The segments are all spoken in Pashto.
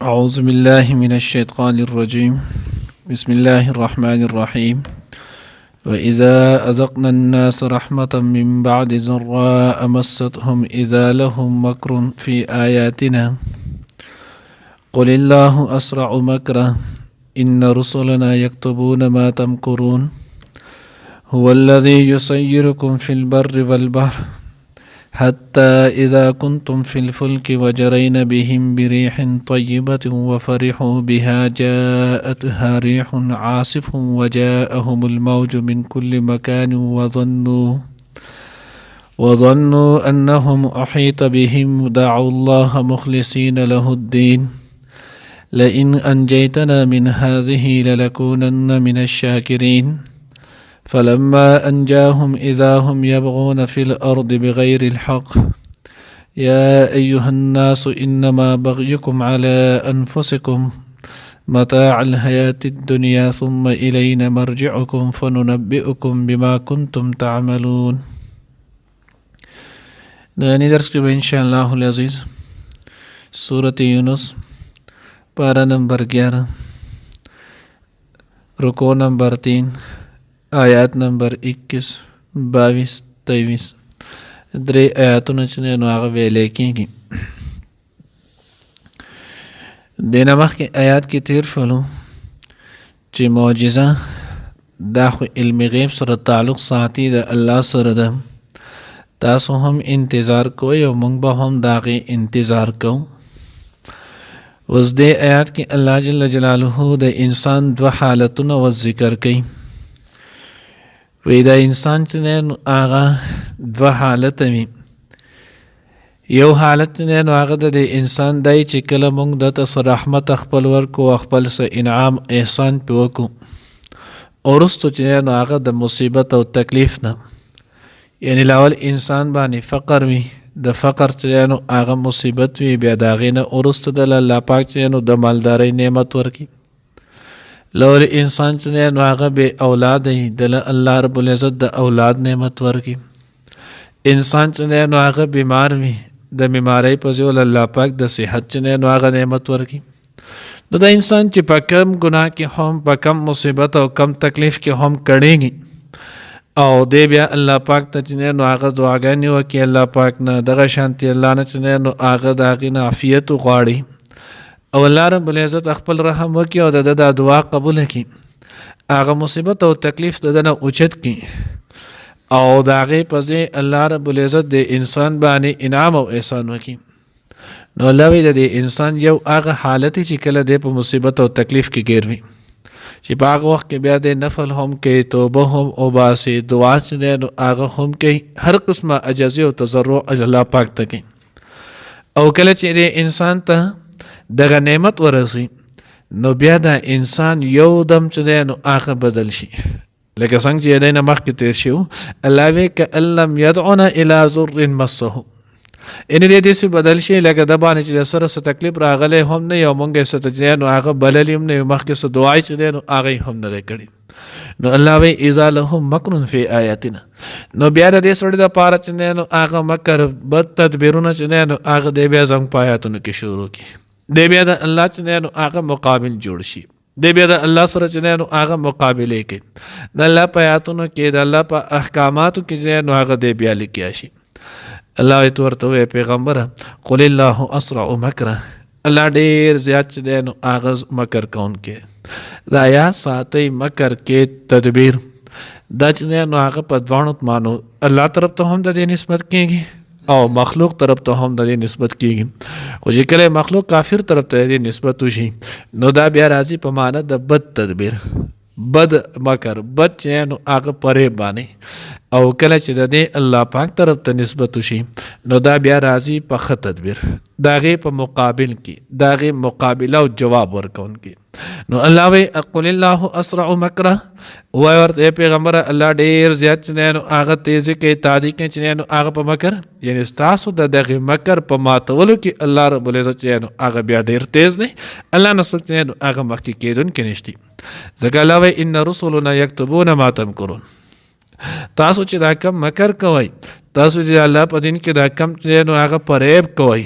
أعوذ بالله من الشيطان الرجيم. بسم الله الرحمن الرحيم. وإذا أذقنا الناس رحمة من بعد ضراء مستهم إذا لهم مكر في آياتنا قل الله أسرع مكرا إن رسلنا يكتبون ما تمكرون هو الذي يسيركم في البر والبحر حتى إذا كنتم في الفلك وجرين بهم بريح طيبة وفرحوا بها جاءتها ريح عاصف وجاءهم الموج من كل مكان وظنوا أنهم أحيط بهم دعوا الله مخلصين له الدين لئن أنجيتنا من هذه لنكونن من الشاكرين فلما أنجاهم إذا هم يبغون في الأرض بغير الحق يا أيها الناس إنما بغيكم على أنفسكم متاع الحياة الدنيا ثم إلينا مرجعكم فننبئكم بما كنتم تعملون. نانی درس کے إن شاء الله العزیز سورة یونس پارہ نمبر 11 رکوع نمبر 3 آیات نمبر 21 22 23 درې آیاتونه چې نو هغه ویلې کېږي. دینه مخکې آیات کې تیر شولو چې معجزه دا خو علم غیب سره تعلق ساتي د الله سره ده. تاسو هم انتظار کوئ او موږ به هم د هغې انتظار کوو. اوس دې آیات کې الله جل جلاله د انسان دوه حالتونه و ذکر کوي. وی دا انسان چې نو هغه دوه حالت وي. یو حالت نو هغه د انسان دی چې کله موږ دته څه رحمت خپل ورکو خپل څه انعام احسان پې وکړو وروستو چې نو هغه د مصیبت او تکلیف نه یعنی لاول انسان باندې فقر وي د فقر چې نو هغه مصیبت وي بیا د هغې نه وروسته د الله پاک چې نو د مالدارۍ نعمت ورکړي. لول انسان چې نو هغه بې اولاد دی دله الله رب العزت د اولاد نعمت ورکړي. انسان چې نو هغه بیمار وي د بیمارۍ په ځای الله پاک د صحت چې نو هغه نعمت ورکړي. نو د انسان چې په کم ګناه کې هم په کم مصیبت او کم تکلیف کې هم کړېږي او دی بیا الله پاک ته چې نو هغه دعاګانې وکړي الله پاک نه دغه شانتي الله نه چې نو هغه د هغې نه عافیت وغواړي او الله رب العزت خپل رحم وکړي او د دعا قبول کړي هغه مصیبت او تکلیف د نه اوچت کړي او د هغې په ځای الله رب العزت د انسان باندې انعام او احسان وکړي. نو الله وایي د انسان یو هغه حالت چې کله دی په مصیبت او تکلیف کې ګیر وي چې په هغه وخت کې بیا د نفل هم کوي توبه هم وباسي دعا چې دی نو هغه هم کوي هر قسمه عجزي او تضرع الله پاک ته کوي. او کله چې د انسان ته دغه نعمت ورسي نو بیا د انسان یو دم چې دی نو هغه بدل شي لکه څنګه چې دی نه مخکې تیر شي الله وایي کأن لم یدعنا الی ضر مسه یعنې دی داسې بدل شي لکه د باندې چې د سره څه تکلیف راغلی هم نه یو مونږ یې څه ته چې نو هغه بللی هم نه یو مخکې څه دعا چې دی نو هغه یې هم نه دی کړي. نو الله وایي اذا لهم مکر فی آیاتنا نو بیا د دې سړي دپاره چې دی نو هغه مکر بد تدبیرونه چې دی نو هغه دی بیا زموږ په آیاتونو کې شروع کړي. دی بیا د الله چې دی نو هغه مقابل جوړ شي دی بیا د الله سره چې دی نو هغه مقابلې کوي د الله په آیاتونو کې د الله په احکاماتو کې چې نو هغه دی بیا لیکیا شي. الله ایت ورته وی پیغمبره قل الله اسرع مکره الله ډیر زیات چې دی نو هغه مکر کوونکی دا یا ساتي مکر کې تدبیر دا چې دی نو هغه په دواړو مانو الله طرف ته هم د دې نسبت کېږي او مخلوق طرف ته هم د دې نسبت کېږي. خو چې کله مخلوق کافر طرف ته دې نسبت وشي نو دا بیا راځي په معنی د بد تدبیر بد مکر بد چې نو هغه پرې باندې او کله چې د دې الله پاک طرف ته نسبت وشي نو دا بیا راځي په ښه تدبیر د هغې په مقابل کې د هغې مقابله او جواب ورکوونکي. نو الله وایي قل الله اسرع مکره وایي ورته پیغمبره الله ډېر زیات چې دی نو هغه تیزي کوي تادي کوي چې دی نو هغه په مکر یعنې ستاسو د دغې مکر په ماتولو کې الله رب العزت چې دی نو هغه بیا ډېر تیز دی الله نه څوک چې دی نو هغه مخکې کېدونکی نشته. ځکه الله وایي ان رسلنا یکتبون ما تمکرون تاسو چې دا کم مکر کوئ تاسو چې الله په دین کې دا کم چې دی نو هغه فریب کوئ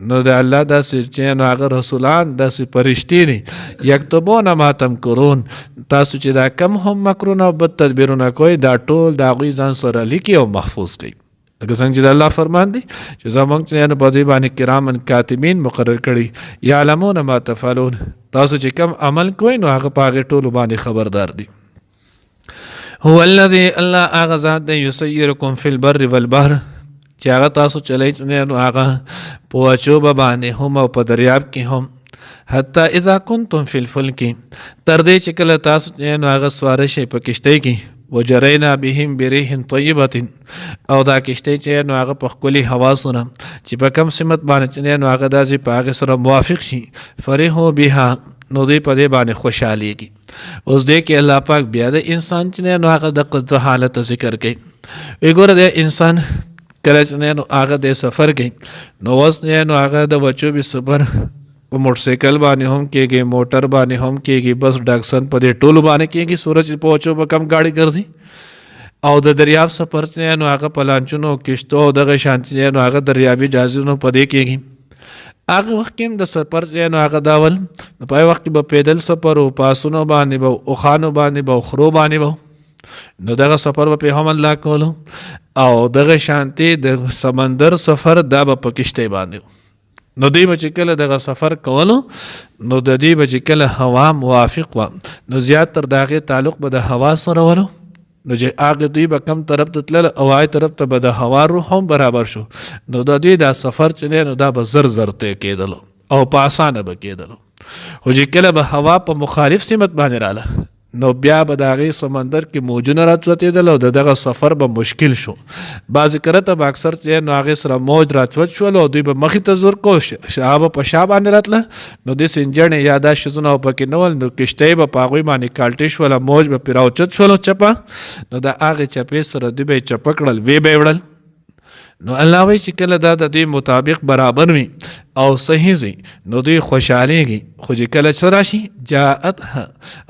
نو د الله داسې چې نو هغه رسولان داسې فرشتي دي یکتبون ما تمکرون تاسو چې دا کم هم مکرونه او بد تدبیرونه کوئ دا ټول د هغوی ځان سره لیکي او محفوظ کوي لکه څنګه چې د الله فرمان دی چې زموږ چې نو په دوی باندې کرامن کاتبین مقرر کړي یعلمون ما تفعلون تاسو چې کم عمل کوئ نو هغه په هغې ټولو باندې خبردار دي هو الذي الله هغه ذات دی یسیرکم فی البر والبحر چې هغه تاسو چلی نو هغه په وچوبه باندې هم او په دریاب کې هم حتی اذا کنتم فی الفلک تر دې چې کله تاسو نو هغه سواره شئ په کشتۍ کې وجرینا بهم بریح طیبة او دا کشتۍ چې نو هغه په ښکلي هوا سره چې په کم سمت باندې نو هغه داسې په هغې سره موافق شي فرحوا بها نو دوی په دې باندې خوشحالیږي اوس دې کې الله پاک بیا د انسان چې نو هغه د حالت ذکر کوي وی ګوره د انسان کله چې نو هغه د سفر کوي نو اوس نو هغه د وچوبې سفر په موټرسایکل باندې هم کېږي موټر باندې هم کېږي بس ډاکسن په دې ټولو باندې کېږي سورج په وچوبه کم ګاډي ګرځي او د دریاب سفر چې نو هغه په لانچونو کشتو او دغه شان چې نو هغه دریابي جهازونو په دې کېږي هغه وخت کې هم د سفر چې نو هغه داول نو په وخت کې به پیدل سفر او پاسونو باندې به اوښانو باندې به خرو باندې به نو دغه سفر به په هم الله کولو او دغه شانتي د سمندر سفر دا به په کشتۍ باندې نو دوی به چې کله دغه سفر کولو نو د دوی به چې کله هوا موافق وه نو زیاتر د هغې تعلق به د هوا سره ولو نو چې هغې دوی به کم طرف ته تلل او هغې طرف ته به د هوا روح هم برابر شو نو د دوی دا سفر چې دی نو دا به زر زر طی کېدلو او په اسانه به کېدلو خو چې کله به هوا په مخالف سمت باندې راله نو بیا به د هغې سمندر کې موجونه راچوتېدل او دغه سفر به مشکل شو بعضې کره ته به اکثر چې نو هغې سره موج راچوت شول او دوی به مخې ته زور کو شا به په شا باندې راتله نو داسې انجڼې یا دا شیزونه او پکې نه ول نو کشتۍ به په هغوی باندې کالټې شوله موج به پرې راوچت شولو چپه نو د هغې چپې سره دوی به یې چپه کړل ویې به یې وړل نو الله وایي چې کله دا د دوی مطابق برابر وي او صحیح ځي نو دوی خوشحالیږي خو چې کله څه راشي جاءتها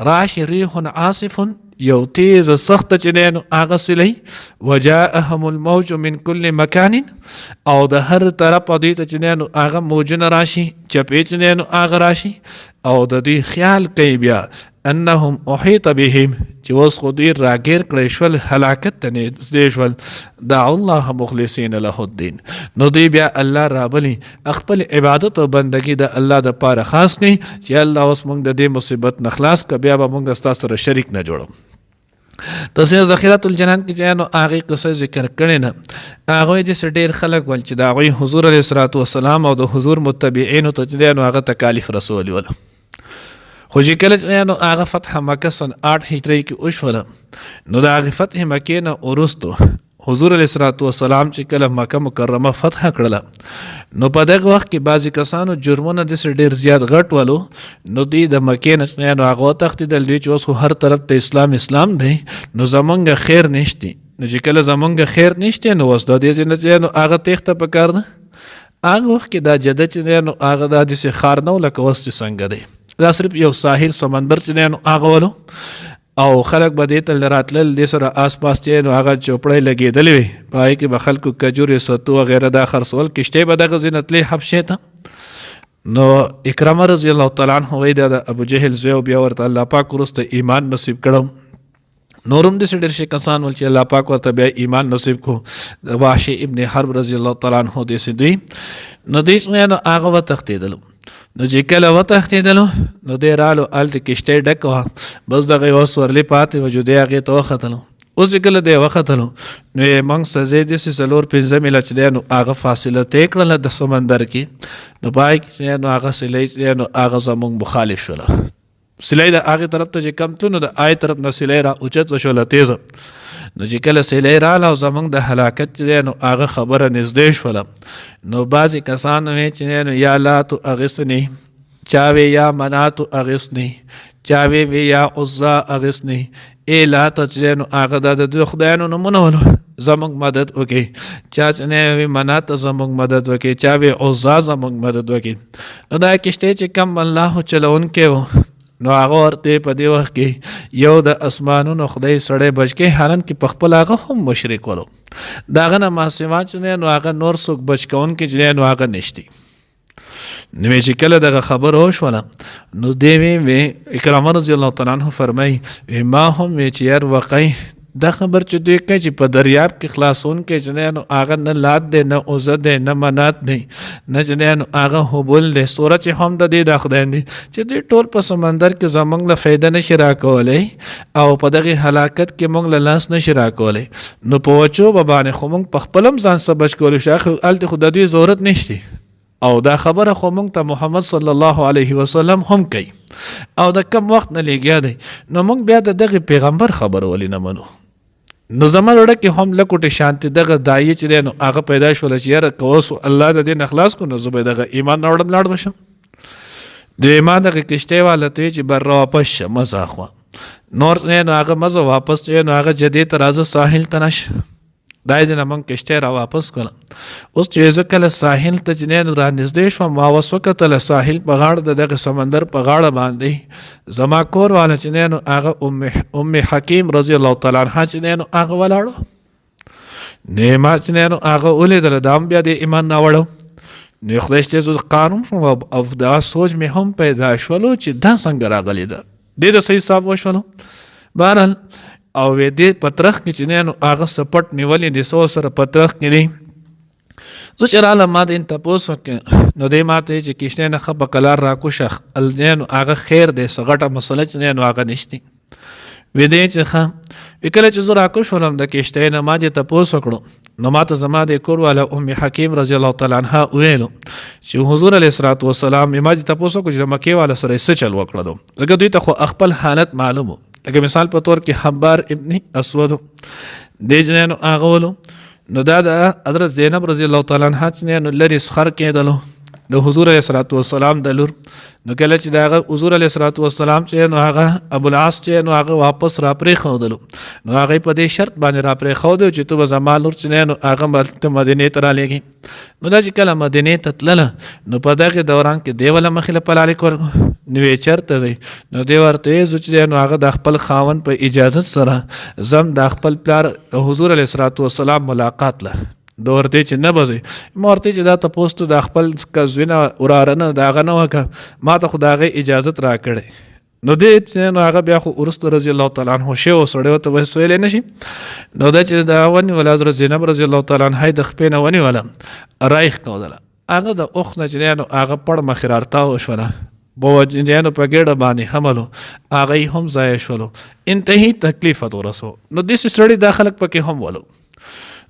راشي ریح عاصف یو تیز سخت چې دی نو هغه سلی وجاءهم الموج من کل مکان او د هر طرفه دوی ته چې دی نو هغه موجونه راشي چپې چې دی نو هغه راشي او د دوی خیال کوي بیا انهم احیط بهم چې اوس خو دوی راګیر کړی شول هلاکت ته نږدې شول دعوا الله مخلصین له الدین نو دوی بیا الله رابلي خپل عبادت او بندګي د الله دپاره خاص کړي چې الله اوس موږ د دې مصیبت نه خلاص کړه بیا به موږ ستا سره شریک نه جوړو تفسیر ذخیرة الجنان کې چې نو هغې قصه ذکر کړې نه هغوی چې ډېر خلک ول چې د هغوی حضور علیه الصلاة والسلام او د حضور متبعینو ته چې دی نو هغه تکالیف رسولي ول خو چې کله چې نو هغه فتح مکه سن 8 هجري کې وشوله نو د هغې فتح مکې نه وروستو حضور علیه الصلاة والسلام چې کله مکه مکرمه فتح کړله نو په دغه وخت کې بعضې کسانو جرمونه داسې ډېر زیات غټ ولو نو دوی د مکې نه نو هغه وتښتېدل دوی چې اوس خو هر طرف ته اسلام دی نو زمونږ خیر نشتی نو چې کله زمونږ خیر نشتی نو اوس د دې ځای نه چې نو هغه تېښته پکار ده هغه وخت کې دا جده چې دی نو هغه دا داسې ښار نه و لکه اوس چې څنګه دی دا صرف یو ساحل سمندر چې دی نو هغه ولو او خلک به دې ته راتلل دې سره آس پاس چې نو هغه چوپړی لګېدلې وي په هغې کې به خلکو کجورې ستو وغیره دا خرڅول کشتۍ به دغه ځای نه تلې حبشې ته نو اکرمه رضی الله تعالی عنه وایي دا د ابو جهل زوی او بیا ورته الله پاک وروسته ایمان نصیب کړم نورم داسې ډېر شي کسان ول چې الله پاک ورته بیا ایمان نصیب کړو د وحشي ابن حرب رضی الله تعالی عنه داسې دوی نو دوی نو هغه وتښتېدلو نو چې کله وتښتېدلو نو دی رالو هلته کشتۍ ډکه وه بس دغه یوه سورلي پاتې وه چې دی هغې ته وختلو اوس چې کله دی وختلو نو یې موږ سزې داسې 4-5 میله چې دی نو هغه فاصله طی کړله د سمندر کې نو په هغې کې چې نو هغه سلی چې نو هغه زموږ مخالف شوله سلی د هغې طرف ته چې کم تلو نو د هغې طرف نه سلی را اوچته شوله تیزه نو چې کله سیلی راله او زموږ د هلاکت چې دی نو هغه خبره نږدې شوله نو بعضې کسان وی چې نو یا لاتو اغسنی چا وی یا مناتو اغسنی چا وی یا عزا اغسنی ای لاته چې دی نو هغه دا د دوی خدایانو نومونه ولو زموږ مدد وکړي چا چې نه وي مناته زموږ مدد وکړي چا وی عزا زموږ مدد وکړي نو دا کشتۍ چې کم الله چلونکی و نو هغه ورته په دې وخت کې یو د اسمانونو خدای سړی بچ کې حالان کې په خپل هغه هم مشرک ولو د هغه نه ما سوا چې نو هغه نور څوک بچ کوونکي چې نو هغه نشتی نو چې کله دغه خبر وشوله نو دی اکرامه رضی الله تعالی عنہ فرمایي ما هم چې یار وقی دا خبر چې دوی کوي چې په دریاب کې خلاصون کې چې نو هغه نه لات دی نه عزت دی نه منات دی نه چې نو هغه هبل دی سوره چې هم د دې د خدای دی چې دوی ټول په سمندر کې زمونږ له فایده نشي راکولی او په دغه هلاکت کې مونږ له لاس نشي راکولی نو په وچو باندې خو مونږ په خپل ځان څه بچ کولی شو هلته خو د دوی ضرورت نشته او دا خبره خو مونږ ته محمد صلی الله علیه وسلم هم کوي او د کم وخت نه لګیا دی نو مونږ بیا د دغه پیغمبر خبره ولې نه منو نو زموږ وړه کې هم لکوټې شانتي دغه دایې چې دی نو هغه پیدا شوله چې یاره که اوس الله د دې نه خلاص کړو نو زه به دغه ایمان نه وړم لاړ بشم د ایمان دغه کشتۍ والا ته چې بر واپس شه مزه اخوا نور نو هغه مزه واپس چې نو هغه جدې ته راځه ساحل ته نشه دا یې نه موږ کشتۍ را واپس کړه اوس چې زه کله ساحل ته چې را نږدې شوم ما اوس وکتله ساحل په غاړه د دغه سمندر په غاړه باندې زما کور والا چې نو هغه ام حکیم رضی الله تعالی عنها چې نو هغه ولاړو نه ما چې نو هغه ولیدله دا هم بیا د ایمان نه وړو نو خدای چې زه قانون شوم او دا سوچ مې هم پیدا شولو چې دا څنګه راغلی ده ډېر صحیح حساب وشولو بهرحال او دې پترخ کې چې نو هغه سپټ نیولې د سو سره پترخ کې دی زه چې راغلم ما د تپوس وکړ نو دی ما ته چې کشتۍ نه ښه په کلار راکوشه نو هغه خیر دی څه غټه مسله چې نو هغه نشتی وی دی چې ښه کله چې زه راکوشولم د کشتۍ نه ما دې تپوس وکړو نو ما ته زما د کور والا ام حکیم رضی الله تعالی عنها ویلو چې حضور علیه الصلاة والسلام ما دې تپوس وکړو چې د مکې والا سره یې څه چل وکړلو ځکه دوی ته خو خپل حالت معلوم و لکه مثال په طور کې حبار ابن اسود دی چې نو هغه ولو نو دا د حضرت زینب رضی الله تعالی عنها چې نو لرې سخر کېدلو د حضور علیه الصلاة والسلام د لور نو کله چې د هغه حضور علیه الصلاة والسلام چې نو هغه ابوالعاص چې نو هغه واپس را پرېښودلو نو هغه په دې شرط باندې را پرېښودو چې ته به زما لور چې نو هغه به مدینې ته رالېږي نو دا چې کله مدینې ته تلله نو په دغه دوران کې دی وله مخې له په لارې کور نو یې چېرته دی نو دی ورته یې زه چې نو هغه د خپل خاوند په اجازت سره زم د خپل پلار حضور علیه الصلاة والسلام ملاقات له د ورته چې نه به ځئ ما ورته چې دا تپوس ته د خپل کزوینه وراره نه د هغه نه وکړه ما ته خو د هغې اجازت راکړی نو دی چې نو هغه بیا خو وروسته رضی الله تعالی عنه شی و سړی ورته به سویلی نه شي نو دا چې دا ونیوله حضرت زینب رضی الله تعالی عنه د خپې نه ونیوله را یې ښودله هغه د اوښ نه چې نو هغه پړ مخې رارتا وشوله بوجنجانو په ګېډه باندې حملو هغه هم ضایع شولو انتهي تکلیف ته ورسو نو داسې سړي دا خلک پکې هم ولو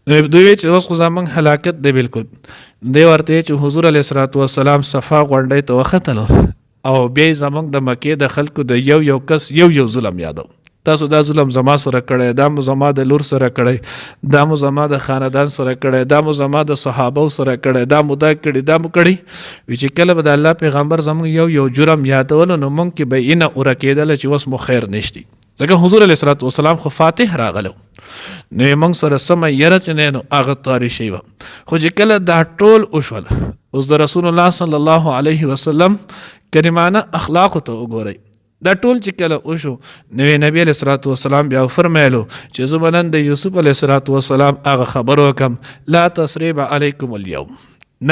دوی چې اوس خو زموږ هلاکت دی بالکل دی ورته چې حضور علیه الصلاة والسلام صفا غونډۍ ته وختلو او بیا زموږ د مکې د خلکو د یو کس یو ظلم یادو تاسو دا ظلم زما سره کړی دا مو زما د لور سره کړی دا مو زما د خاندان سره کړی دا مو زما د صحابو سره کړی دا مو دا کړي دا مو کړي وی چې کله به د الله پیغمبر زموږ یو جرم یادولو نو مونږ کې به اینه اوره کېدله چې اوس مو خیر نشتی ځکه حضور علیه الصلاة والسلام خو فاتح راغلو نو یې موږ سره سمه یره چې نو هغه طاري شوي وه خو چې کله دا ټول وشوله اوس د رسول الله صلی الله علیه وسلم کریمانه اخلاقو ته وګورئ دا ټول چې کله وشو نو نبی علیه الصلاة والسلام بیا فرمایلو چې زه به نن د یوسف علیه الصلاة والسلام هغه خبر وکم لا تثریب علیکم اليوم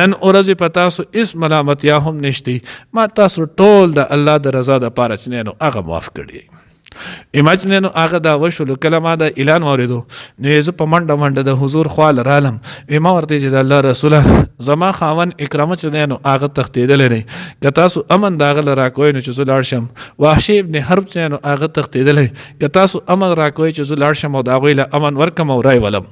نن ورځې په تاسو هېڅ ملامتیا هم نشتی ما تاسو ټول د الله د رضا دپاره چې نو هغه معاف کړي ایماجن نو هغه دا وشولو کله ما د اعلان واورېدو نو یې زه په منډه منډه د حضور خواله رالم ما ورته چې د الله رسوله زما خاوند اکرامه چې دی نو هغه تښتېدلی دی که تاسو امن د هغه له راکوئ نو چې زه لاړ شم وحشي ابن حرب چې نو هغه تښتېدلی که تاسو امن راکوئ چې زه لاړ شم او د هغوی له امن ورکم او رای ولم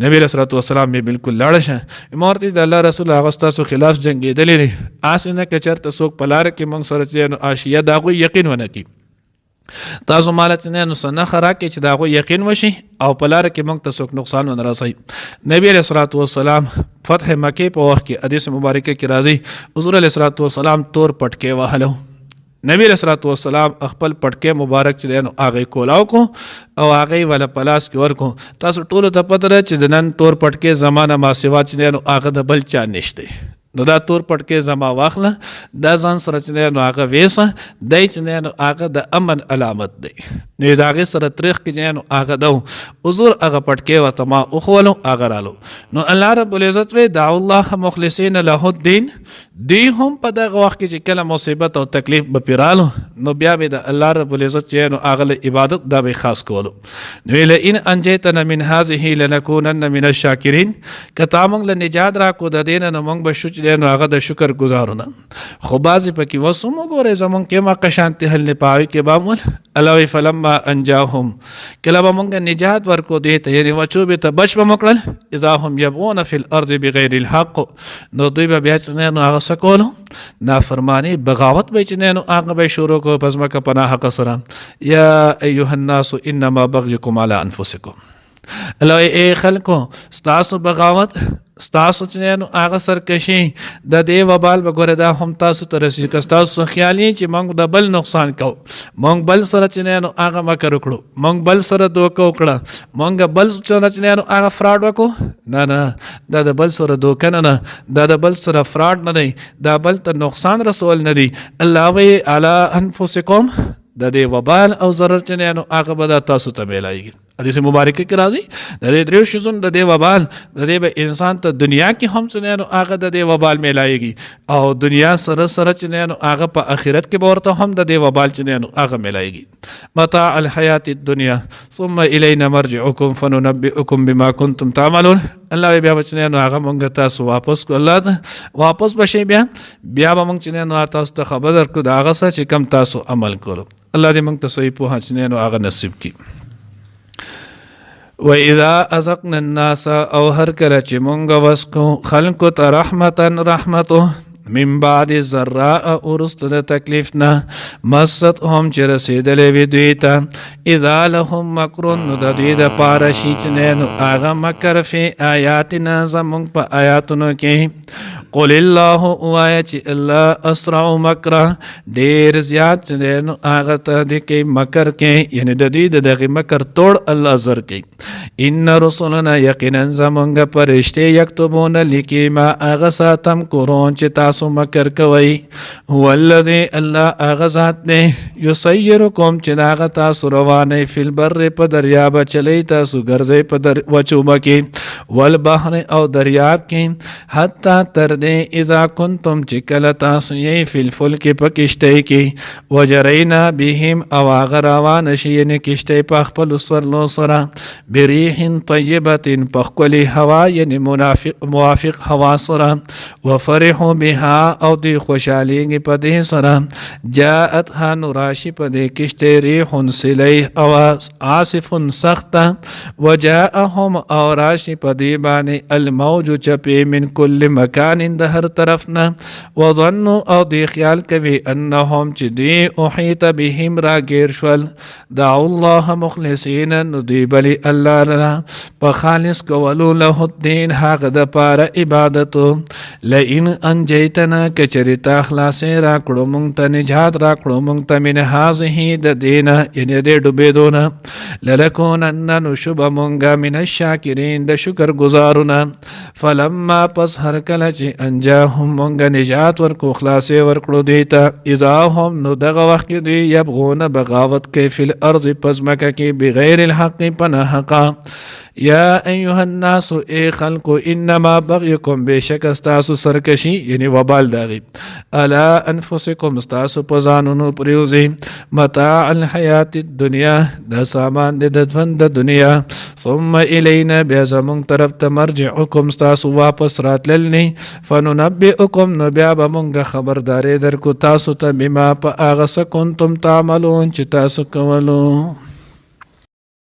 نبی علیه الصلاة والسلام مې بالکل لاړه شه ما ورته چې د الله رسول هغه ستاسو خلاف جنګېدلی دی هسې نه که چېرته څوک په لاره کې موږ سره چې نو آشیه د هغوی یقین ونه کړي تاسو ماله چې نو څه نښه راکړئ چې د هغوی یقین وشي او په لاره کې موږ ته څوک نقصان ونه رسوي نبي علیه الصلاة والسلام فتح مکې په وخت کې حدیث مبارکه کې راځي حضور علیه الصلاة والسلام تور پټکې وهلو نبی علیه الصلاة والسلام خپل پټکې مبارک چې دی نو هغې کولاو کو او هغې وله په لاس کې ورکو تاسو ټولو ته پته ده چې د نن تور پټکې زمانه ما سوا چې دی نو هغه د بل چا نشته نو دا تور پټکې زما واخله دا ځان سره چې دی نو هغه ویسه دی چې دی نو هغه د امن علامت دی نو د هغې سره تریخ کې چې نو هغه دو حضور هغه پټکې ورته ما وښولو هغه رالو نو الله رب العزت وی دعوا الله مخلصین له الدین دوی هم په دغه وخت کې چې کله مصیبت او تکلیف به پرې رالو نو بیا به د الله رب العزت چې نو هغه له عبادت دا به خاص کولو نو لئن انجیتنا من هذه لنکونن من الشاکرین که تا موږ له نجات راکړو د دې نه نو موږ به شو چې نو هغه د شکر گزارونه خو بعضې پکې اوس هم وګورئ زموږ کې مقه شانتې حل نه پاوي کې به مول الله وی فلما انجاهم کله به موږ نجات ورکړو دې ته یعنې وچوبې ته بچ به مو کړل اذا هم یبغون فی الارض بغیر الحق نو دوی به بیا چې نو هغه څه کولو نافرمانی بغاوت به چې نو هغه به شروع کړو په ځمکه په ناحقه سره یا ایها الناس انما بغیکم علی انفسکم الله ای خلکو ستاسو بغاوت ستاسو چې نو هغه سرکشي د دې وبال به ګوره دا هم تاسو ته رسېږي که ستاسو خیالي چې موږ د بل نقصان کوو موږ بل سره چې نو هغه مکر وکړو موږ بل سره دوکه وکړه موږ بل سره چې نو هغه فراډ وکړو نه دا د بل سره دوکه نه دا د بل سره فراډ نه دی دا بل ته نقصان رسول نه دی الله وی علی انفسکم د دې وبال او ضرر چې نو هغه به تاسو ته میلایږي حدیث مبارکه کې راځي د دې دریو شیزونو د دې وبال د دې به انسان ته دنیا کې هم چې نو هغه د دې وبال میلایږي او دنیا سره سره چې نو هغه په آخرت کې به ورته هم د دې وبال چې نو هغه میلایږي متاع الحیات الدنیا ثم الینا مرجعکم فننبئکم بما کنتم تعملون الله بیا چې نو هغه مونږ تاسو واپس کو الله ته واپس بشي بیا به مونږ چې نو تاسو ته خبر درکړو دا هغه چې کم تاسو عمل کولو الله دې مونږ ته صحیح پوهه چې نو هغه نصیب کړي وَإِذَا أَذَقْنَا النَّاسَ او هر کله چې مونږ وسکو خلقو ته رحمتو من بعد ضراء ورست د تکلیف نه مست هم چې رسېدلې وي دوی ته اذا لهم مکر نو د دوی دپاره شي چې نو هغه مکر فی آیاتنا زمونږ په آیاتونو کې قل الله ووایه چې الله اسرع مکره ډېر زیات چې نو هغه ته د کې مکر کې یعنې د دوی د دغې مکر توړ الله زر کوي ان رسولنا یقینا زمونږ فرشتې یکتبون لیکي ما هغه ساتم کورون چې تاسو مکر کوي هو الذی الله هغه ذات دی یسیرکم چې هغه تاسو روانئ فی البر په دریاب چلی تاسو ګرځئ په وچوبه کې والبحر او دریاب کې حتی تر دې اذا کنتم چې کله تاسو یې فی الفلک په کشتۍ کې وجرینا بهم او هغه روانه شي یعنې کشتۍ په خپلو سورلو سره بریح طیبة په ښکلې هوا یعنې موافق هوا سره وفرحوا بها او دی خوشحالیږي په دې سره جاءت ها نو راشي په دې کشتۍ ریح سلی او عاصف سخته وجاءهم او راشي په دې باندې الموج چپې من کل مکان د هر طرف نه وظنوا او دی خیال کوي انهم چې دی احیط بهم راګیر شول دعوا الله مخلصین نو دی بلی الله لرا په خالص کولو له الدین هغه د پاره عبادتو لئن انجیتنا کچریتا خلاصې راکړو مونږ ته نجات راکړو مونږ ته من هذه د دینه یعنې د ډوبېدو نه لنکونن نو شوبه مونږه من الشاکرین د شکر ګزارونه فلما پس هر کله چې انجاهم مونږه نجات ورکو خلاصې ورکړو دوی ته اذا هم نو دغه وخت کې دوی یبغون بغاوت کوي فی الارض په ځمکه کې بغیر الحق په ناحقه یا ایها الناس ای خلقو انما بغیکم بشک استاسو سرکشی یعنی وبال داغی الا انفسکم استاسو په ځانونو پریوزي متاع الحیات الدنیا دا سامان د ژوند د دنیا ثم الینا بیا زمونږ طرف ته مرجعکم استاسو واپس راتللنی فننبئکم نو بیا به مونږ خبرداری درکو تاسو ته بما په هغه څه کنتم تعملون چې تاسو کولو